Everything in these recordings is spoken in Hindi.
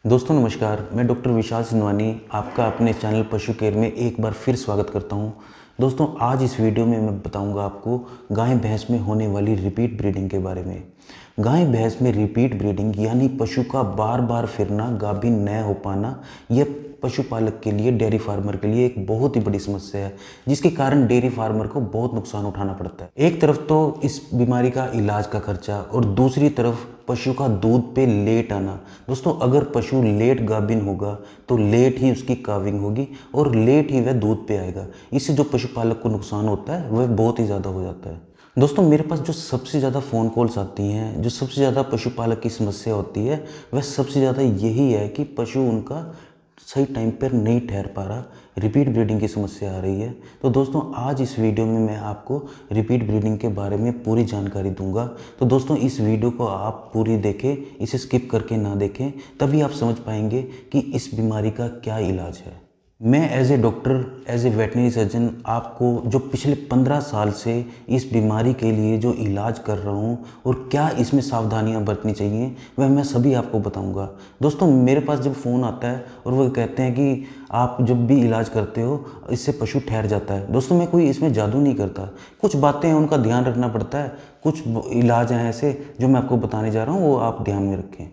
दोस्तों नमस्कार, मैं डॉक्टर विशाल सिनवानी आपका अपने चैनल पशु केयर में एक बार फिर स्वागत करता हूं। दोस्तों आज इस वीडियो में मैं बताऊंगा आपको गाय भैंस में होने वाली रिपीट ब्रीडिंग के बारे में। गाय भैंस में रिपीट ब्रीडिंग यानी पशु का बार बार फिरना, गाभिन न हो पाना, यह पशुपालक के लिए, डेयरी फार्मर के लिए एक बहुत ही बड़ी समस्या है, जिसके कारण डेयरी फार्मर को बहुत नुकसान उठाना पड़ता है। एक तरफ तो इस बीमारी का इलाज का खर्चा और दूसरी तरफ पशु का दूध पे लेट आना। दोस्तों अगर पशु लेट गाभिन होगा तो लेट ही उसकी काविंग होगी और लेट ही वह दूध पे आएगा। इससे जो पशुपालक को नुकसान होता है वह बहुत ही ज़्यादा हो जाता है। दोस्तों मेरे पास जो सबसे ज़्यादा फ़ोन कॉल्स आती हैं, जो सबसे ज़्यादा पशुपालक की समस्या होती है, वह सबसे ज़्यादा यही है कि पशु उनका सही टाइम पर नहीं ठहर पा रहा, रिपीट ब्रीडिंग की समस्या आ रही है। तो दोस्तों आज इस वीडियो में मैं आपको रिपीट ब्रीडिंग के बारे में पूरी जानकारी दूंगा। तो दोस्तों इस वीडियो को आप पूरी देखें, इसे स्किप करके ना देखें, तभी आप समझ पाएंगे कि इस बीमारी का क्या इलाज है। मैं as a doctor, as a veterinary surgeon आपको जो पिछले 15 साल से इस बीमारी के लिए जो इलाज कर रहा हूँ और क्या इसमें सावधानियाँ बरतनी चाहिए वह मैं सभी आपको बताऊँगा। दोस्तों मेरे पास जब फ़ोन आता है और वो कहते हैं कि आप जब भी इलाज करते हो इससे पशु ठहर जाता है, दोस्तों मैं कोई इसमें जादू नहीं करता। कुछ बातें हैं उनका ध्यान रखना पड़ता है, कुछ इलाज हैं ऐसे जो मैं आपको बताने जा रहा हूँ, वो आप ध्यान में रखें।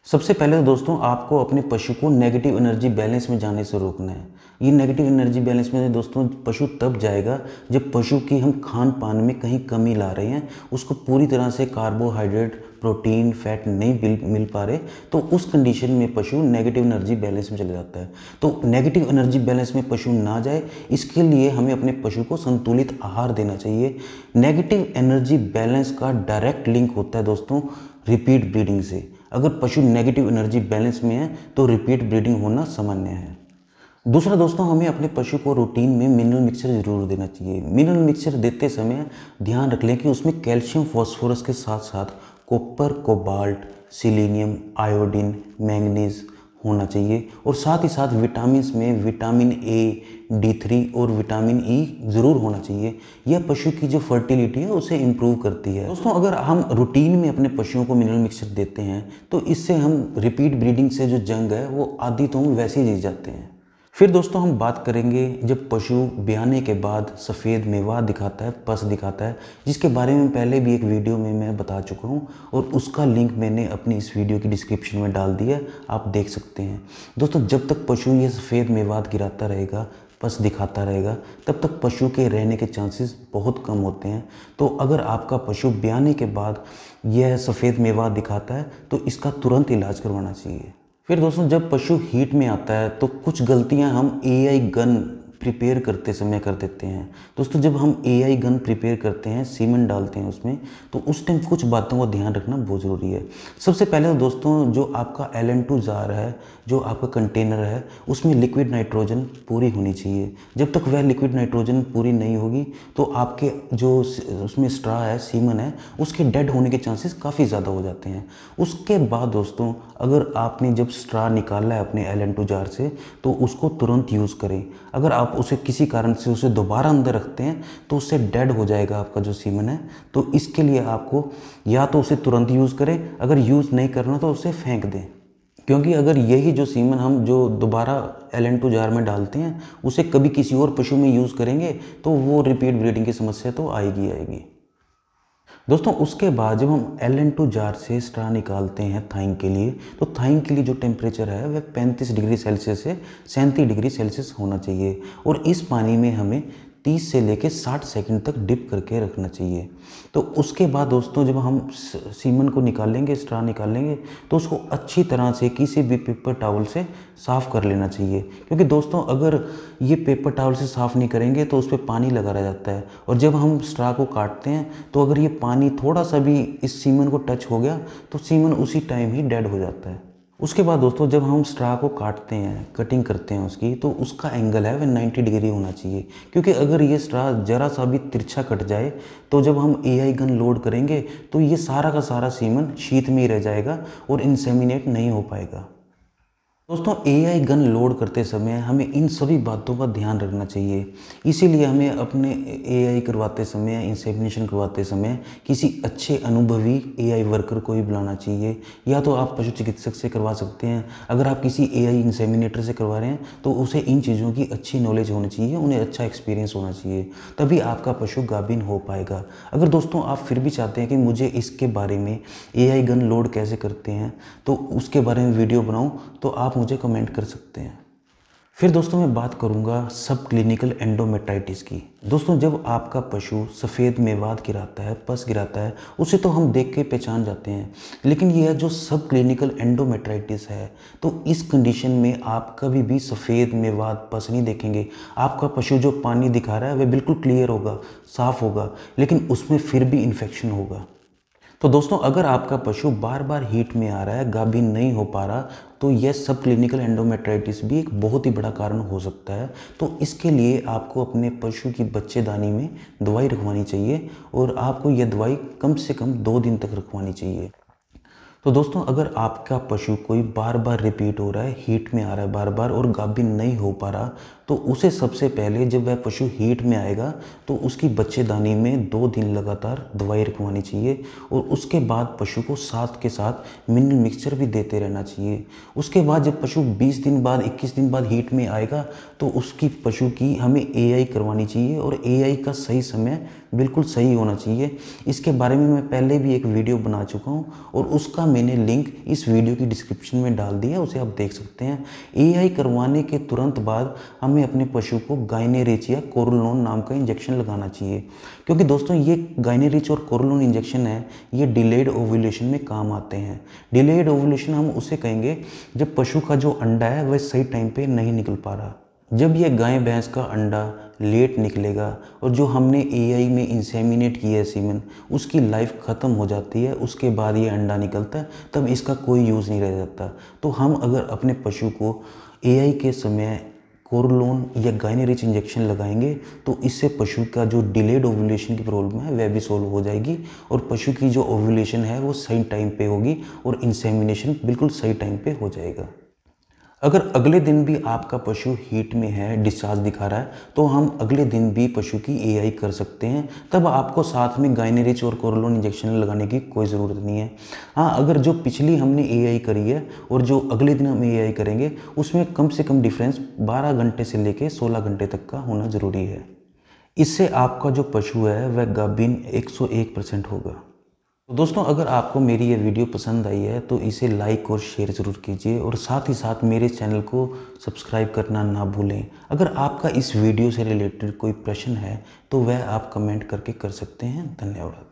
सबसे पहले तो दोस्तों आपको अपने पशु को नेगेटिव एनर्जी बैलेंस में जाने से रोकना है। ये नेगेटिव एनर्जी बैलेंस में दोस्तों पशु तब जाएगा जब पशु की हम खान पान में कहीं कमी ला रहे हैं, उसको पूरी तरह से कार्बोहाइड्रेट, प्रोटीन, फैट नहीं मिल पा रहे, तो उस कंडीशन में पशु नेगेटिव एनर्जी बैलेंस में चले जाता है। तो नेगेटिव एनर्जी बैलेंस में पशु ना जाए, इसके लिए हमें अपने पशु को संतुलित आहार देना चाहिए। नेगेटिव एनर्जी बैलेंस का डायरेक्ट लिंक होता है दोस्तों रिपीट ब्रीडिंग से। अगर पशु नेगेटिव एनर्जी बैलेंस में है तो रिपीट ब्रीडिंग होना सामान्य है। दूसरा दोस्तों हमें अपने पशु को रूटीन में मिनरल मिक्सचर जरूर देना चाहिए। मिनरल मिक्सचर देते समय ध्यान रख लें कि उसमें कैल्शियम, फास्फोरस के साथ साथ copper, cobalt, selenium, iodine, manganese होना चाहिए और साथ ही साथ विटामिन में विटामिन ए, D3 और विटामिन ई ज़रूर होना चाहिए। यह पशु की जो फर्टिलिटी है उसे इम्प्रूव करती है। दोस्तों अगर हम रूटीन में अपने पशुओं को मिनरल मिक्सचर देते हैं तो इससे हम रिपीट ब्रीडिंग से जो जंग है वो आधी तो हम वैसे ही जीत जाते हैं। फिर दोस्तों हम बात करेंगे जब पशु ब्याने के बाद सफ़ेद मेवा दिखाता है, पस दिखाता है, जिसके बारे में पहले भी एक वीडियो में मैं बता चुका हूँ और उसका लिंक मैंने अपनी इस वीडियो की डिस्क्रिप्शन में डाल दिया है, आप देख सकते हैं। दोस्तों जब तक पशु ये सफ़ेद मेवात गिराता रहेगा, पस दिखाता रहेगा, तब तक पशु के रहने के चांसेस बहुत कम होते हैं। तो अगर आपका पशु ब्याने के बाद यह सफ़ेद मेवात दिखाता है तो इसका तुरंत इलाज करवाना चाहिए। फिर दोस्तों जब पशु हीट में आता है तो कुछ गलतियां हम एआई गन प्रिपेयर करते समय कर देते हैं। दोस्तों जब हम एआई गन प्रिपेयर करते हैं, सीमेंट डालते हैं उसमें, तो उस टाइम कुछ बातों का ध्यान रखना बहुत ज़रूरी है। सबसे पहले तो दोस्तों जो आपका LN2 जार है, जो आपका कंटेनर है, उसमें लिक्विड नाइट्रोजन पूरी होनी चाहिए। जब तक वह लिक्विड नाइट्रोजन पूरी नहीं होगी तो आपके जो उसमें स्ट्रा है, सीमन है, उसके डेड होने के चांसेस काफ़ी ज़्यादा हो जाते हैं। उसके बाद दोस्तों अगर आपने जब स्ट्रा निकाला है अपने LN2 जार से तो उसको तुरंत यूज़ करें। अगर आप उसे किसी कारण से उसे दोबारा अंदर रखते हैं तो उससे डेड हो जाएगा आपका जो सीमन है। तो इसके लिए आपको या तो उसे तुरंत यूज़ करें, अगर यूज़ नहीं करना तो उसे फेंक दें, क्योंकि अगर यही जो सीमन हम जो दोबारा LN2 जार में डालते हैं उसे कभी किसी और पशु में यूज़ करेंगे तो वो रिपीट ब्रीडिंग की समस्या तो आएगी। दोस्तों उसके बाद जब हम LN2 जार से स्ट्रा निकालते हैं थाइंग के लिए, तो थाइंग के लिए जो टेम्परेचर है वह 35 डिग्री सेल्सियस से 37 डिग्री सेल्सियस होना चाहिए और इस पानी में हमें 30 से लेकर 60 सेकंड तक डिप करके रखना चाहिए। तो उसके बाद दोस्तों जब हम सीमन को निकालेंगे, स्ट्रा निकालेंगे, तो उसको अच्छी तरह से किसी भी पेपर टॉवल से साफ़ कर लेना चाहिए, क्योंकि दोस्तों अगर ये पेपर टॉवल से साफ़ नहीं करेंगे तो उस पर पानी लगा रह जाता है और जब हम स्ट्रा को काटते हैं तो अगर ये पानी थोड़ा सा भी इस सीमन को टच हो गया तो सीमन उसी टाइम ही डेड हो जाता है। उसके बाद दोस्तों जब हम स्ट्रा को काटते हैं, कटिंग करते हैं उसकी, तो उसका एंगल है वह 90 डिग्री होना चाहिए, क्योंकि अगर ये स्ट्रा ज़रा सा भी तिरछा कट जाए तो जब हम एआई गन लोड करेंगे तो ये सारा का सारा सीमन शीत में ही रह जाएगा और इंसेमिनेट नहीं हो पाएगा। दोस्तों एआई गन लोड करते समय हमें इन सभी बातों का ध्यान रखना चाहिए। इसीलिए हमें अपने एआई करवाते समय, इंसेमिनेशन करवाते समय किसी अच्छे अनुभवी एआई वर्कर को ही बुलाना चाहिए, या तो आप पशु चिकित्सक से करवा सकते हैं। अगर आप किसी एआई इंसेमिनेटर से करवा रहे हैं तो उसे इन चीज़ों की अच्छी नॉलेज होनी चाहिए, उन्हें अच्छा एक्सपीरियंस होना चाहिए, तभी आपका पशु गाभिन हो पाएगा। अगर दोस्तों आप फिर भी चाहते हैं कि मुझे इसके बारे में एआई गन लोड कैसे करते हैं तो उसके बारे में वीडियो बनाऊं, तो आप मुझे कमेंट कर सकते हैं। फिर दोस्तों मैं बात करूंगा सब क्लिनिकल एंडोमेट्राइटिस की। दोस्तों जब आपका पशु सफ़ेद मेवात गिराता है, पस गिराता है, उसे तो हम देख के पहचान जाते हैं, लेकिन यह जो सब क्लिनिकल एंडोमेट्राइटिस है, तो इस कंडीशन में आप कभी भी सफ़ेद मेवात पस नहीं देखेंगे। आपका पशु जो पानी दिखा रहा है वह बिल्कुल क्लियर होगा, साफ होगा, लेकिन उसमें फिर भी इन्फेक्शन होगा। तो दोस्तों अगर आपका पशु बार बार हीट में आ रहा है, गाभिन नहीं हो पा रहा, तो यह सब क्लिनिकल एंडोमेट्राइटिस भी एक बहुत ही बड़ा कारण हो सकता है। तो इसके लिए आपको अपने पशु की बच्चेदानी में दवाई रखवानी चाहिए, और आपको यह दवाई कम से कम 2 दिन तक रखवानी चाहिए। तो दोस्तों अगर आपका पशु कोई बार बार रिपीट हो रहा है, हीट में आ रहा है बार बार और गाभिन नहीं हो पा रहा, तो उसे सबसे पहले जब वह पशु हीट में आएगा तो उसकी बच्चेदानी में 2 दिन लगातार दवाई रखवानी चाहिए, और उसके बाद पशु को साथ के साथ मिनरल मिक्सचर भी देते रहना चाहिए। उसके बाद जब पशु 20 दिन बाद, 21 दिन बाद हीट में आएगा तो उसकी पशु की हमें एआई करवानी चाहिए, और एआई का सही समय बिल्कुल सही होना चाहिए। इसके बारे में मैं पहले भी एक वीडियो बना चुका हूँ, और उसका मैंने लिंक इस वीडियो की डिस्क्रिप्शन में डाल दिया है, उसे आप देख सकते हैं। एआई करवाने के तुरंत बाद हमें अपने पशु को गाइनेरिच या कोरोलोन नाम का इंजेक्शन लगाना चाहिए, क्योंकि दोस्तों ये गाइनेरिच और कोरोलोन इंजेक्शन है, ये डिलेड ओव्यूलेशन में काम आते हैं। डिलेड ओव्यूलेशन हम उसे कहेंगे जब पशु का जो अंडा है वह सही टाइम पे नहीं निकल पा रहा। जब ये गाय भैंस का अंडा लेट निकलेगा और जो हमने एआई में इंसेमिनेट किया है सीमेन, उसकी लाइफ ख़त्म हो जाती है, उसके बाद ये अंडा निकलता है, तब इसका कोई यूज़ नहीं रह जाता। तो हम अगर अपने पशु को एआई के समय कोरोलोन या गाइनेरिच इंजेक्शन लगाएंगे तो इससे पशु का जो डिलेड ओव्यूलेशन की प्रॉब्लम है वह भी सॉल्व हो जाएगी, और पशु की जो ओव्यूलेशन है वो सही टाइम पे होगी, और इंसेमिनेशन बिल्कुल सही टाइम पे हो जाएगा। अगर अगले दिन भी आपका पशु हीट में है, डिस्चार्ज दिखा रहा है, तो हम अगले दिन भी पशु की एआई कर सकते हैं। तब आपको साथ में गाइनेरिच और कोरोलोन इंजेक्शन लगाने की कोई ज़रूरत नहीं है। हाँ, अगर जो पिछली हमने एआई करी है और जो अगले दिन हम एआई करेंगे, उसमें कम से कम डिफरेंस 12 घंटे से लेकर 16 घंटे तक का होना ज़रूरी है। इससे आपका जो पशु है वह गाभिन 101% होगा। तो दोस्तों अगर आपको मेरी ये वीडियो पसंद आई है तो इसे लाइक और शेयर ज़रूर कीजिए, और साथ ही साथ मेरे चैनल को सब्सक्राइब करना ना भूलें। अगर आपका इस वीडियो से रिलेटेड कोई प्रश्न है तो वह आप कमेंट करके कर सकते हैं। धन्यवाद।